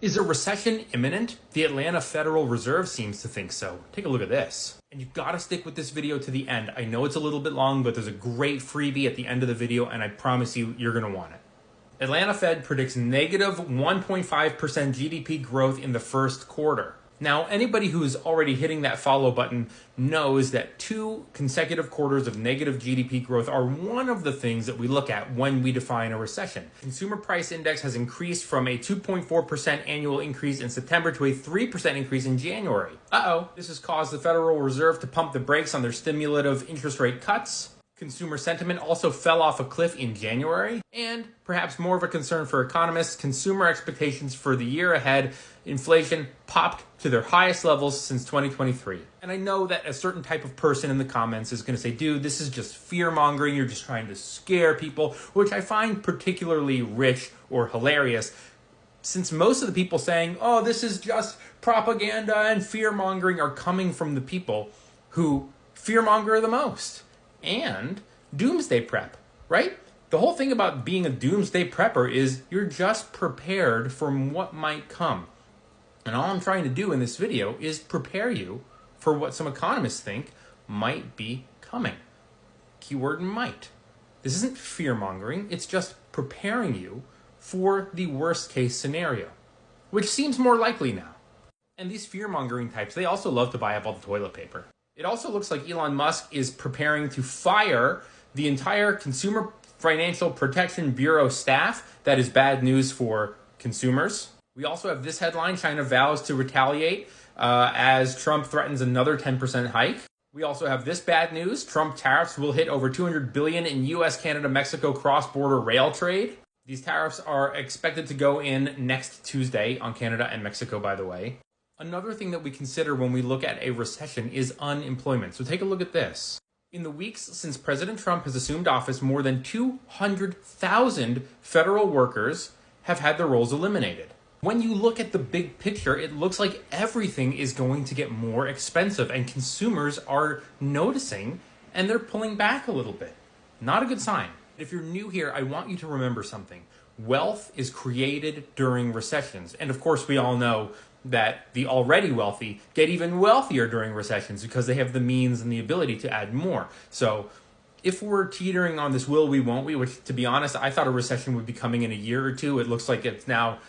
Is a recession imminent? The Atlanta Federal Reserve seems to think so. Take a look at this. And you've got to stick with this video to the end. I know it's a little bit long, but there's a great freebie at the end of the video, and I promise you, you're going to want it. Atlanta Fed predicts negative 1.5% GDP growth in the first quarter. Now, anybody who's already hitting that follow button knows that 2 consecutive quarters of negative GDP growth are one of the things that we look at when we define a recession. Consumer Price Index has increased from a 2.4% annual increase in September to a 3% increase in January. This has caused the Federal Reserve to pump the brakes on their stimulative interest rate cuts. Consumer sentiment also fell off a cliff in January, and perhaps more of a concern for economists, consumer expectations for the year ahead, inflation popped to their highest levels since 2023. And I know that a certain type of person in the comments is going to say, dude, this is just fear-mongering, you're just trying to scare people, which I find particularly rich or hilarious, since most of the people saying, oh, this is just propaganda and fear-mongering are coming from the people who fear-monger the most. And doomsday prep, right? The whole thing about being a doomsday prepper is you're just prepared for what might come. And all I'm trying to do in this video is prepare you for what some economists think might be coming. Keyword might. This isn't fear-mongering, it's just preparing you for the worst case scenario, which seems more likely now. And these fear-mongering types, they also love to buy up all the toilet paper. It also looks like Elon Musk is preparing to fire the entire Consumer Financial Protection Bureau staff. That is bad news for consumers. We also have this headline: China vows to retaliate as Trump threatens another 10% hike. We also have this bad news: Trump tariffs will hit over $200 billion in US, Canada, Mexico cross-border rail trade. These tariffs are expected to go in next Tuesday on Canada and Mexico, by the way. Another thing that we consider when we look at a recession is unemployment. So take a look at this. In the weeks since President Trump has assumed office, more than 200,000 federal workers have had their roles eliminated. When you look at the big picture, it looks like everything is going to get more expensive, and consumers are noticing and they're pulling back a little bit. Not a good sign. If you're new here, I want you to remember something. Wealth is created during recessions. And of course, we all know that the already wealthy get even wealthier during recessions because they have the means and the ability to add more. So if we're teetering on this will we, won't we, which to be honest, I thought a recession would be coming in a year or two. It looks like it's now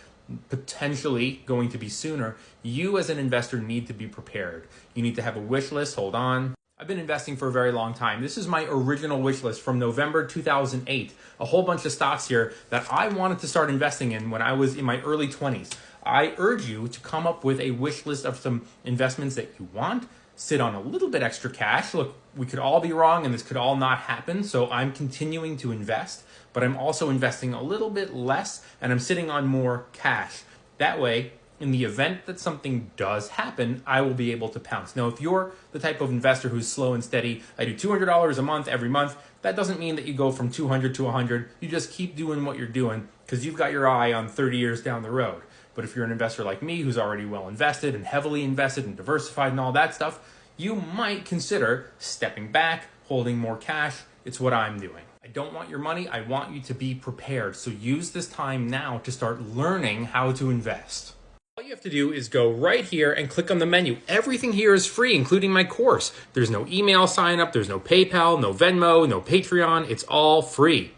potentially going to be sooner. You as an investor need to be prepared. You need to have a wish list. Hold on. I've been investing for a very long time. This is my original wish list from November 2008. A whole bunch of stocks here that I wanted to start investing in when I was in my early 20s. I urge you to come up with a wish list of some investments that you want, sit on a little bit extra cash. Look, we could all be wrong and this could all not happen, so I'm continuing to invest, but I'm also investing a little bit less and I'm sitting on more cash. That way, in the event that something does happen, I will be able to pounce. Now, if you're the type of investor who's slow and steady, I do $200 a month every month, that doesn't mean that you go from 200 to 100. You just keep doing what you're doing because you've got your eye on 30 years down the road. But if you're an investor like me who's already well invested and heavily invested and diversified and all that stuff, you might consider stepping back, holding more cash. It's what I'm doing. I don't want your money. I want you to be prepared. So use this time now to start learning how to invest. All you have to do is go right here and click on the menu. Everything here is free, including my course. There's no email sign up. There's no PayPal, no Venmo, no Patreon. It's all free.